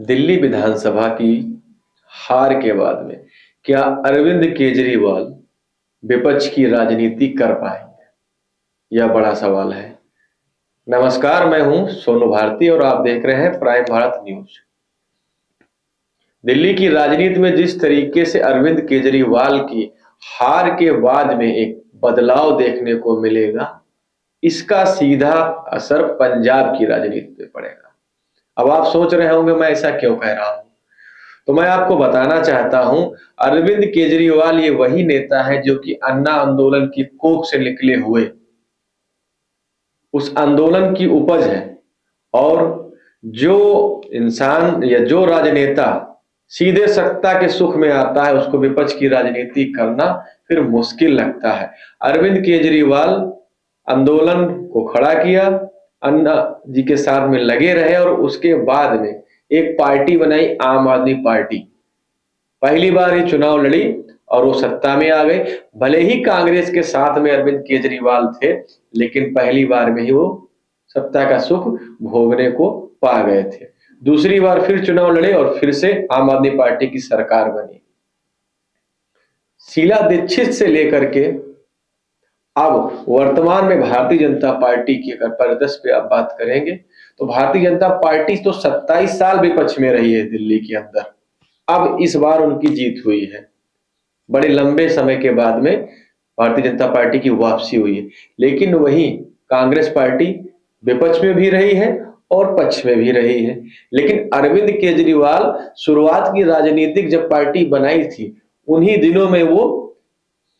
दिल्ली विधानसभा की हार के बाद में क्या अरविंद केजरीवाल विपक्ष की राजनीति कर पाएंगे? यह बड़ा सवाल है। नमस्कार, मैं हूं सोनू भारती और आप देख रहे हैं प्राइम भारत न्यूज। दिल्ली की राजनीति में जिस तरीके से अरविंद केजरीवाल की हार के बाद में एक बदलाव देखने को मिलेगा, इसका सीधा असर पंजाब की राजनीति पे पड़ेगा। अब आप सोच रहे होंगे मैं ऐसा क्यों कह रहा हूं, तो मैं आपको बताना चाहता हूं, अरविंद केजरीवाल ये वही नेता है जो कि अन्ना आंदोलन की कोख से निकले हुए उस आंदोलन की उपज है। और जो इंसान या जो राजनेता सीधे सत्ता के सुख में आता है, उसको विपक्ष की राजनीति करना फिर मुश्किल लगता है। अरविंद केजरीवाल आंदोलन को खड़ा किया, अन्ना जी के साथ में लगे रहे और उसके बाद में एक पार्टी बनाई, आम आदमी पार्टी। पहली बार ये चुनाव लड़ी और वो सत्ता में आ गए। भले ही कांग्रेस के साथ में अरविंद केजरीवाल थे, लेकिन पहली बार में ही वो सत्ता का सुख भोगने को पा गए थे। दूसरी बार फिर चुनाव लड़े और फिर से आम आदमी पार्टी की सरकार बनी। शीला दीक्षित से लेकर के अब वर्तमान में भारतीय जनता पार्टी की अगर परिदृश्य पे आप बात करेंगे तो भारतीय जनता पार्टी तो 27 साल विपक्ष में रही है दिल्ली के अंदर। अब इस बार उनकी जीत हुई है। बड़े लंबे समय के बाद में भारतीय जनता पार्टी की वापसी हुई है। लेकिन वहीं कांग्रेस पार्टी विपक्ष में भी रही है और पक्ष में भी रही है। लेकिन अरविंद केजरीवाल शुरुआत की राजनीतिक जब पार्टी बनाई थी, उन्हीं दिनों में वो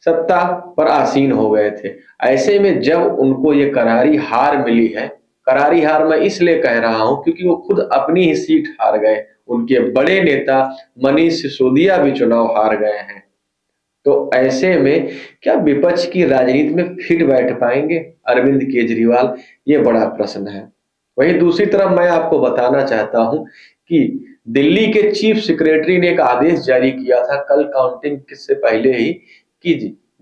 सत्ता पर आसीन हो गए थे। ऐसे में जब उनको ये करारी हार मिली है, करारी हार मैं इसलिए कह रहा हूं क्योंकि वो खुद अपनी ही सीट हार गए। उनके बड़े नेता मनीष सिसोदिया भी चुनाव हार गए हैं। तो ऐसे में क्या विपक्ष की राजनीति में फिट बैठ पाएंगे अरविंद केजरीवाल? ये बड़ा प्रश्न है। वहीं दूसरी तरफ मैं आपको बताना चाहता हूं कि दिल्ली के चीफ सेक्रेटरी ने एक आदेश जारी किया था कल काउंटिंग से पहले ही कि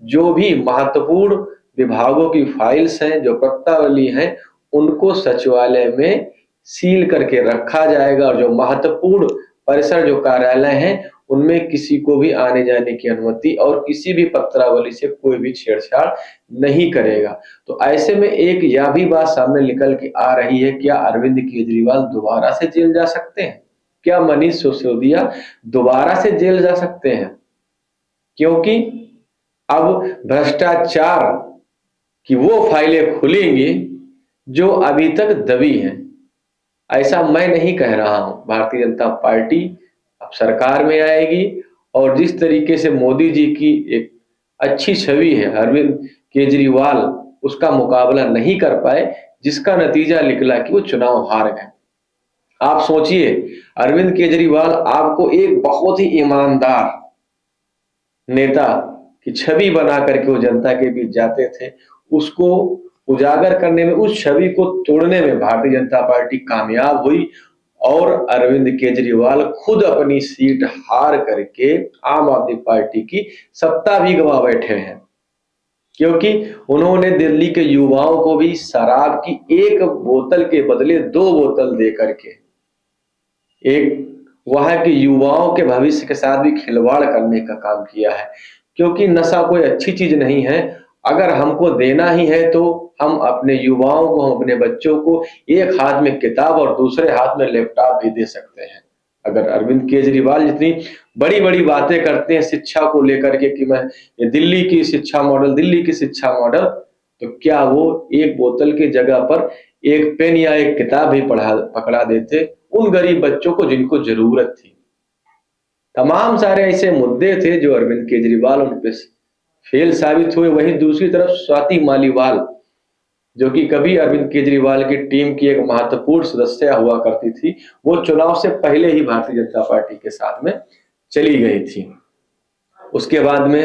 जो भी महत्वपूर्ण विभागों की फाइल्स हैं, जो प्रत्यावली हैं, उनको सचिवालय में सील करके रखा जाएगा और जो महत्वपूर्ण परिसर जो कार्यालय हैं, उनमें किसी को भी आने जाने की अनुमति और किसी भी पत्रावली से कोई भी छेड़छाड़ नहीं करेगा। तो ऐसे में एक यह भी बात सामने निकल के आ रही है, क्या अरविंद केजरीवाल दोबारा से जेल जा सकते हैं? क्या मनीष सिसोदिया दोबारा से जेल जा सकते हैं? क्योंकि अब भ्रष्टाचार की वो फाइलें खुलेंगी जो अभी तक दबी हैं। ऐसा मैं नहीं कह रहा हूं। भारतीय जनता पार्टी अब सरकार में आएगी और जिस तरीके से मोदी जी की एक अच्छी छवि है, अरविंद केजरीवाल उसका मुकाबला नहीं कर पाए, जिसका नतीजा निकला कि वो चुनाव हार गए। आप सोचिए, अरविंद केजरीवाल आपको एक बहुत ही ईमानदार नेता की छवि बना करके वो जनता के बीच जाते थे, उसको उजागर करने में, उस छवि को तोड़ने में भारतीय जनता पार्टी कामयाब हुई और अरविंद केजरीवाल खुद अपनी सीट हार करके आम आदमी पार्टी की सत्ता भी गंवा बैठे हैं। क्योंकि उन्होंने दिल्ली के युवाओं को भी शराब की एक बोतल के बदले 2 बोतल दे करके एक वहां के युवाओं के भविष्य के साथ भी खिलवाड़ करने का काम किया है। क्योंकि नशा कोई अच्छी चीज नहीं है। अगर हमको देना ही है तो हम अपने युवाओं को, हम अपने बच्चों को एक हाथ में किताब और दूसरे हाथ में लैपटॉप भी दे सकते हैं। अगर अरविंद केजरीवाल जितनी बड़ी बड़ी बातें करते हैं शिक्षा को लेकर के कि मैं दिल्ली की शिक्षा मॉडल, दिल्ली की शिक्षा मॉडल, तो क्या वो एक बोतल की जगह पर एक पेन या एक किताब भी पकड़ा देते उन गरीब बच्चों को जिनको जरूरत थी? तमाम सारे ऐसे मुद्दे थे जो अरविंद केजरीवाल उन पे फेल साबित हुए। वहीं दूसरी तरफ स्वाति मालीवाल, जो कि कभी अरविंद केजरीवाल की टीम की एक महत्वपूर्ण सदस्य हुआ करती थी, वो चुनाव से पहले ही भारतीय जनता पार्टी के साथ में चली गई थी। उसके बाद में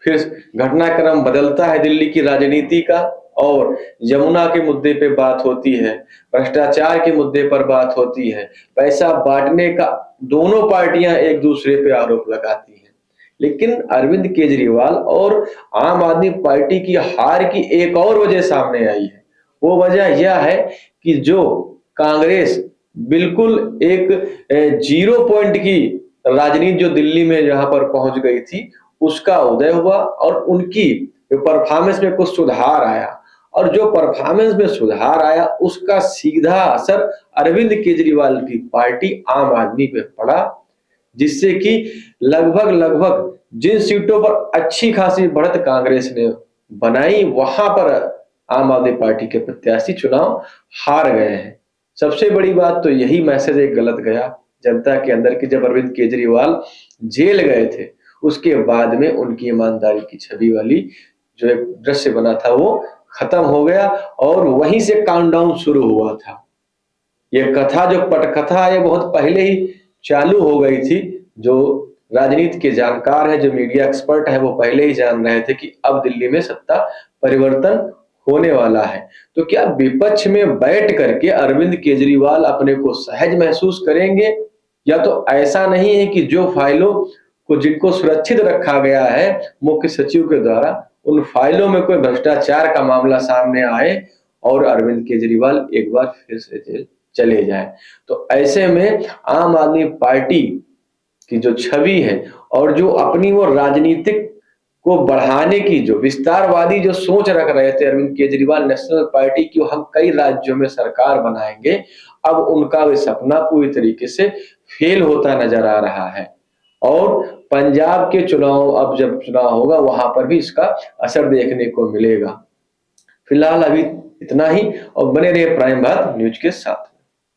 फिर घटनाक्रम बदलता है दिल्ली की राजनीति का और यमुना के मुद्दे पे बात होती है, भ्रष्टाचार के मुद्दे पर बात होती है, पैसा बांटने का दोनों पार्टियां एक दूसरे पे आरोप लगाती हैं। लेकिन अरविंद केजरीवाल और आम आदमी पार्टी की हार की एक और वजह सामने आई है। वो वजह यह है कि जो कांग्रेस बिल्कुल एक जीरो पॉइंट की राजनीति जो दिल्ली में जहां पर पहुंच गई थी, उसका उदय हुआ और उनकी परफॉर्मेंस में कुछ सुधार आया। और जो परफॉर्मेंस में सुधार आया, उसका सीधा असर अरविंद केजरीवाल की पार्टी आम आदमी पे पड़ा, जिससे कि लगभग लगभग जिन सीटों पर अच्छी खासी बढ़त कांग्रेस ने बनाई, वहां पर आम आदमी पार्टी के प्रत्याशी चुनाव हार गए हैं। सबसे बड़ी बात तो यही मैसेज एक गलत गया जनता के अंदर कि जब अरविंद केजरीवाल जेल गए थे, उसके बाद में उनकी ईमानदारी की छवि वाली जो एक दृश्य बना था वो खत्म हो गया और वहीं से काउंटडाउन शुरू हुआ था। ये कथा जो पटकथा है बहुत पहले ही चालू हो गई थी। जो राजनीति के जानकार है, जो मीडिया एक्सपर्ट है, वो पहले ही जान रहे थे कि अब दिल्ली में सत्ता परिवर्तन होने वाला है। तो क्या विपक्ष में बैठ करके अरविंद केजरीवाल अपने को सहज महसूस करेंगे, या तो ऐसा नहीं है कि जो फाइलों को जिनको सुरक्षित रखा गया है मुख्य सचिव के द्वारा, उन फाइलों में कोई भ्रष्टाचार का मामला सामने आए और अरविंद केजरीवाल एक बार फिर से जेल चले जाए। तो ऐसे में आम आदमी पार्टी की जो छवि है और जो अपनी वो राजनीतिक को बढ़ाने की जो विस्तारवादी जो सोच रख रहे थे अरविंद केजरीवाल नेशनल पार्टी की, हम कई राज्यों में सरकार बनाएंगे, अब उनका वो सपना पूरी तरीके से फेल होता नजर आ रहा है। और पंजाब के चुनाव, अब जब चुनाव होगा वहां पर भी इसका असर देखने को मिलेगा। फिलहाल अभी इतना ही और बने रहिए प्राइम भारत न्यूज के साथ।